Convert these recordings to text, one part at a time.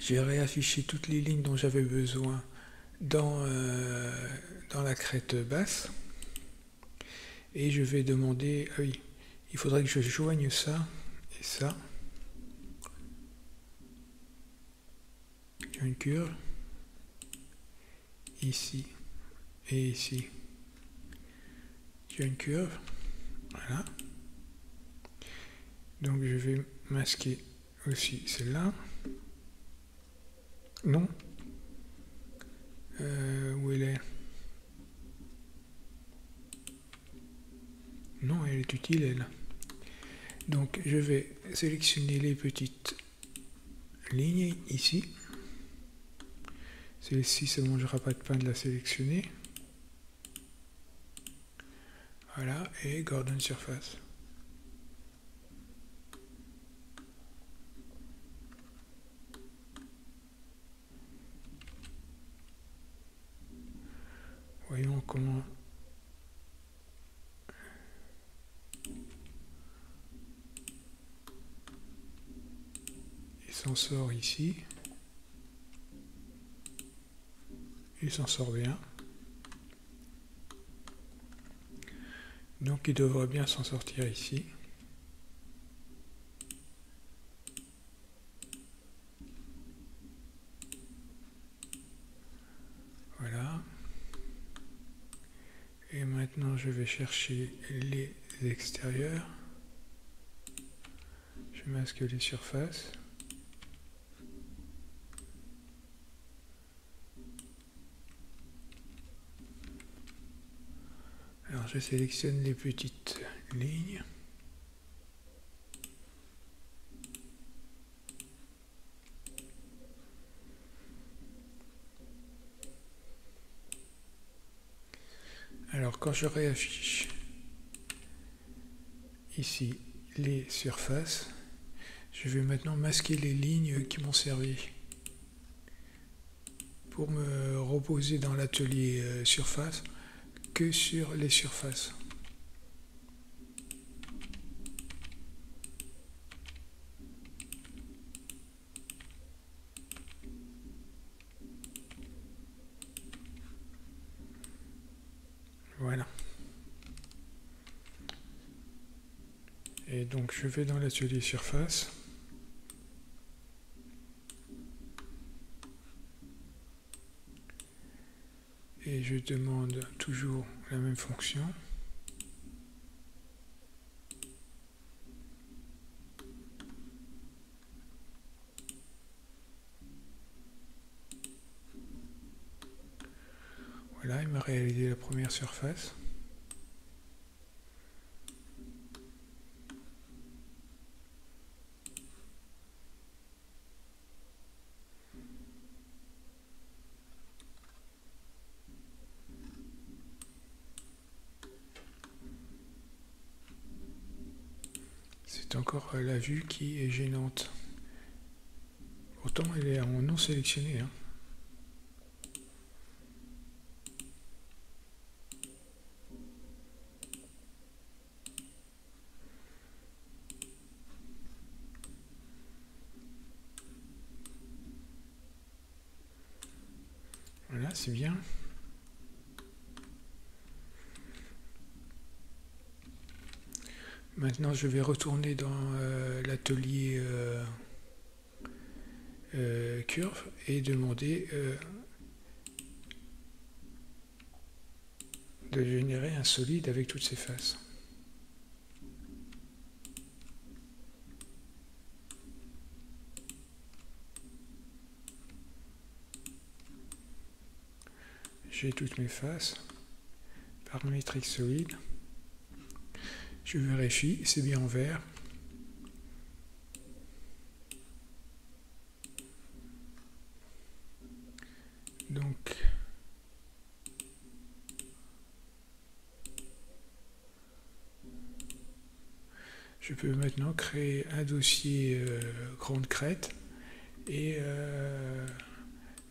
J'ai réaffiché toutes les lignes dont j'avais besoin dans la crête basse. Et je vais demander, ah oui, il faudrait que je joigne ça et ça. Une curve. Ici et ici. Une curve. Voilà. Donc je vais masquer aussi celle-là. Non. Où elle est? Non, elle est utile, elle. Donc je vais sélectionner les petites lignes ici. Celle-ci, ça ne mangera pas de pain de la sélectionner. Voilà, et Gordon Surface. Voyons comment il s'en sort ici. Il s'en sort bien. Donc il devrait bien s'en sortir ici. Voilà. Et maintenant je vais chercher les extérieurs. Je masque les surfaces. Alors je sélectionne les petites lignes. Alors quand je réaffiche ici les surfaces, je vais maintenant masquer les lignes qui m'ont servi pour me reposer dans l'atelier surface que sur les surfaces. Voilà. Et donc je vais dans l'atelier surface. Et je demande toujours la même fonction. Voilà, il m'a réalisé la première surface. C'est encore la vue qui est gênante. Pourtant, elle est en non sélectionné. Hein. Voilà, c'est bien. Maintenant, je vais retourner dans l'atelier curve et demander de générer un solide avec toutes ses faces. J'ai toutes mes faces. Paramétrique solide. Je vérifie, c'est bien en vert. Donc, je peux maintenant créer un dossier grande crête et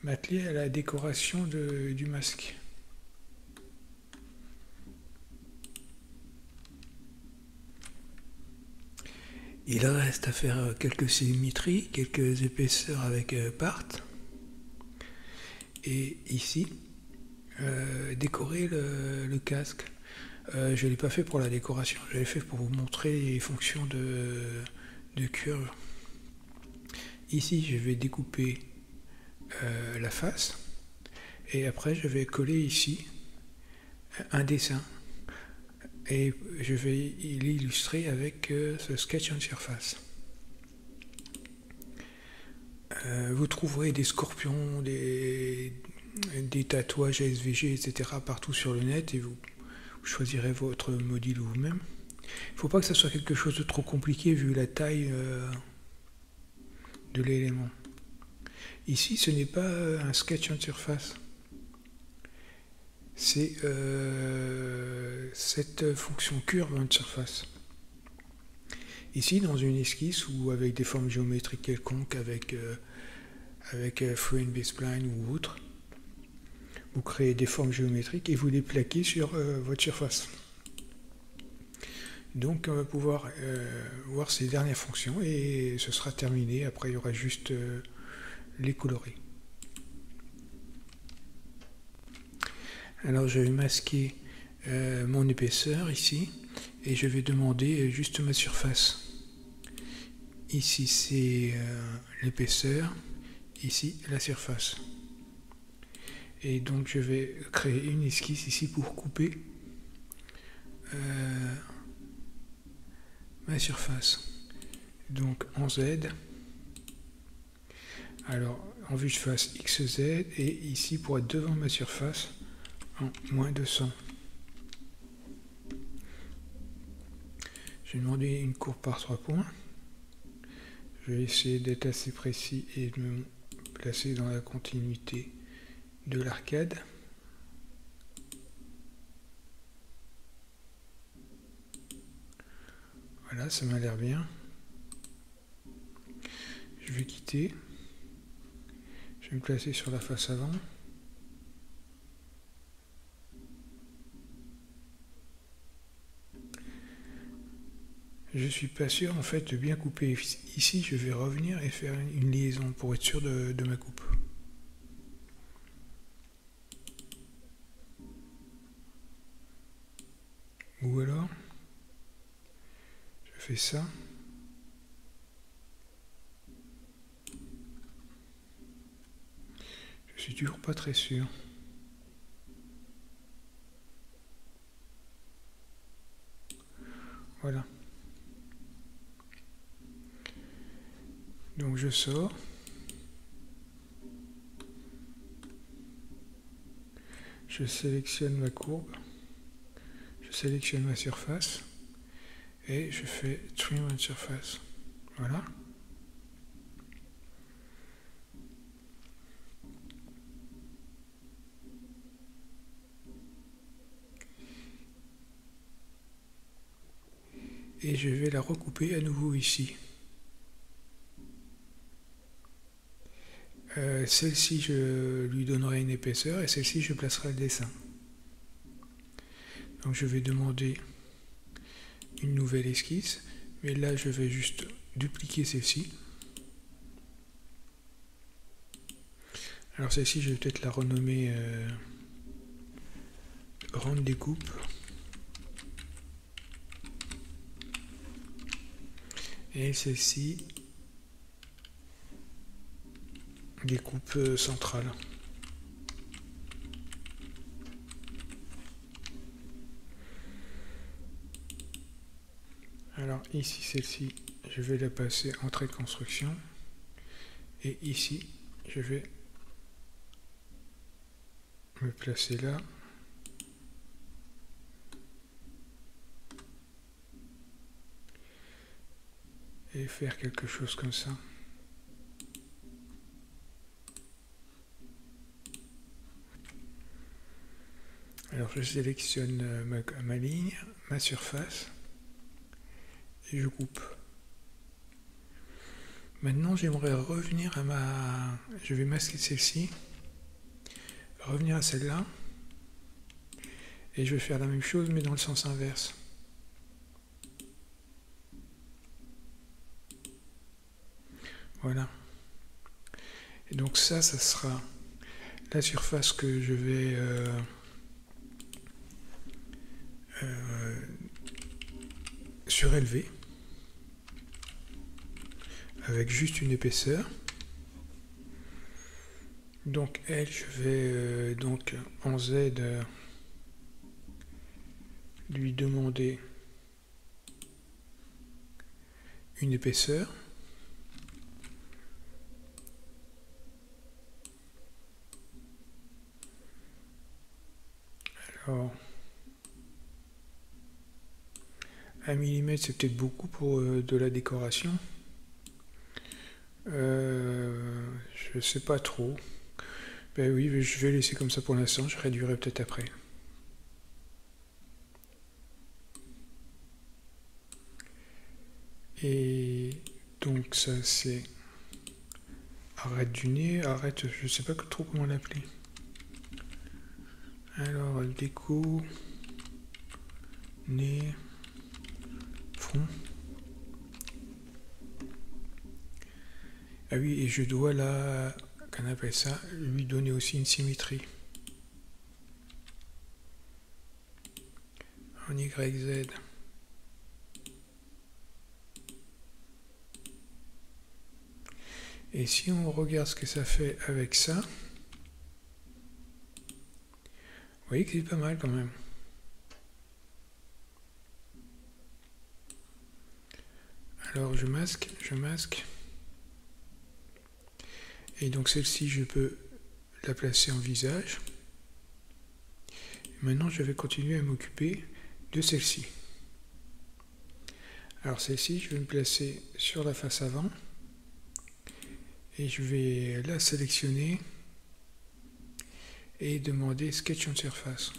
m'atteler à la décoration du masque. Il reste à faire quelques symétries, quelques épaisseurs avec part. Et ici, décorer le casque. Je ne l'ai pas fait pour la décoration, je l'ai fait pour vous montrer les fonctions de curve. Ici, je vais découper la face et après je vais coller ici un dessin et je vais l'illustrer avec ce Sketch on Surface. Vous trouverez des scorpions, des tatouages SVG, etc. partout sur le net et vous choisirez votre module vous-même. Il ne faut pas que ça soit quelque chose de trop compliqué vu la taille de l'élément. Ici, ce n'est pas un Sketch on Surface. C'est cette fonction curve on surface. Ici, dans une esquisse ou avec des formes géométriques quelconques, avec Free and B-Spline ou autre, vous créez des formes géométriques et vous les plaquez sur votre surface. Donc on va pouvoir voir ces dernières fonctions et ce sera terminé. Après, il y aura juste les colorer. Alors je vais masquer mon épaisseur ici et je vais demander juste ma surface. Ici c'est l'épaisseur, ici la surface. Et donc je vais créer une esquisse ici pour couper ma surface. Donc en Z, alors en vue de face XZ et ici pour être devant ma surface en moins 200. Je vais demander une courbe par 3 points. Je vais essayer d'être assez précis et de me placer dans la continuité de l'arcade. Voilà, ça m'a l'air bien. Je vais quitter. Je vais me placer sur la face avant. Je suis pas sûr en fait de bien couper. Ici, je vais revenir et faire une liaison pour être sûr de ma coupe. Ou alors, je fais ça. Je suis toujours pas très sûr. Voilà. Donc je sors. Je sélectionne ma courbe. Je sélectionne ma surface. Et je fais Trim on Surface. Voilà. Et je vais la recouper à nouveau ici. Celle-ci, je lui donnerai une épaisseur et celle-ci, je placerai le dessin. Donc je vais demander une nouvelle esquisse, mais là je vais juste dupliquer celle-ci. Alors celle-ci, je vais peut-être la renommer Rande découpe. Et celle-ci, découpe centrale. Alors ici, celle-ci, je vais la passer en trait de construction. Et ici, je vais me placer là. Et faire quelque chose comme ça. Alors je sélectionne ma ligne, ma surface, et je coupe. Maintenant j'aimerais revenir à ma... Je vais masquer celle-ci, revenir à celle-là, et je vais faire la même chose mais dans le sens inverse. Voilà. Et donc ça sera la surface que je vais surélever avec juste une épaisseur. Donc elle, je vais donc en Z lui demander une épaisseur. Alors, 1 mm c'est peut-être beaucoup pour de la décoration. Je sais pas trop. Ben oui, je vais laisser comme ça pour l'instant, je réduirai peut-être après. Et donc ça c'est arrête du nez, arrête, je sais pas trop comment l'appeler. Alors déco, nez, front. Ah oui, et je dois là, qu'on appelle ça, lui donner aussi une symétrie. En YZ. Et si on regarde ce que ça fait avec ça, vous voyez que c'est pas mal quand même. Alors je masque. Et donc celle-ci, je peux la placer en visage. Maintenant, je vais continuer à m'occuper de celle-ci. Alors celle-ci, je vais me placer sur la face avant. Et je vais la sélectionner et demander Sketch on surface.